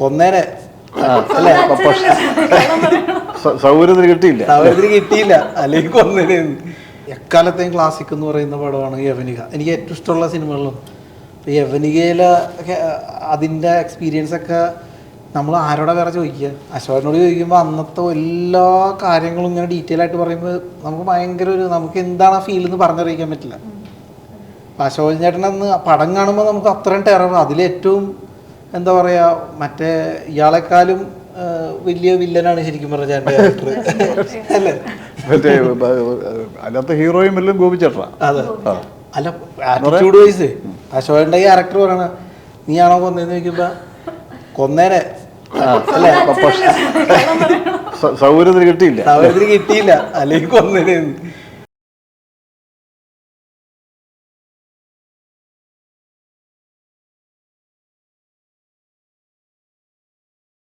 കൊന്നേനെ അല്ലേ? സൗകര്യത്തിന് കിട്ടിയില്ല, കിട്ടിയില്ല, അല്ലെങ്കിൽ കൊന്നേനെ. എക്കാലത്തെയും ക്ലാസിക് എന്ന് പറയുന്ന പടമാണ് യവനിക. എനിക്ക് ഏറ്റവും ഇഷ്ടമുള്ള സിനിമകളിലും. യവനികയിലെ അതിൻ്റെ എക്സ്പീരിയൻസ് ഒക്കെ നമ്മൾ ആരോടെ വേറെ ചോദിക്കുക? അശോകനോട് ചോദിക്കുമ്പോൾ അന്നത്തെ എല്ലാ കാര്യങ്ങളും ഇങ്ങനെ ഡീറ്റെയിൽ ആയിട്ട് പറയുമ്പോൾ നമുക്ക് ഭയങ്കര നമുക്ക് എന്താണ് ആ ഫീൽ എന്ന് പറഞ്ഞറിയിക്കാൻ പറ്റില്ല. അപ്പം അശോകൻ ചേട്ടനെന്ന് പടം കാണുമ്പോൾ നമുക്ക് അത്രയും ടെറർ, അതിലേറ്റവും എന്താ പറയുക, മറ്റേ ഇയാളെക്കാളും വലിയ വില്ലനാണ് ശരിക്കും പറഞ്ഞ ചേട്ടൻ്റെ ക്യാരക്ടർ അല്ലേ? മറ്റേ അതിനകത്ത് ഹീറോയും എല്ലാം ഗോപിച്ചേട്ടാ. അതെ, അല്ല ആറ്റിറ്റ്യൂഡ് വൈസ് അശോകൻ്റെ ക്യാരക്ടർ പറയണ നീയാണോ കൊന്നേന്ന് ചോദിക്കുമ്പോ കൊന്നേനെ അല്ലേ? സൗകര്യത്തിന് കിട്ടിയില്ല, കിട്ടിയില്ല, അല്ലെങ്കിൽ കൊന്നേനെ.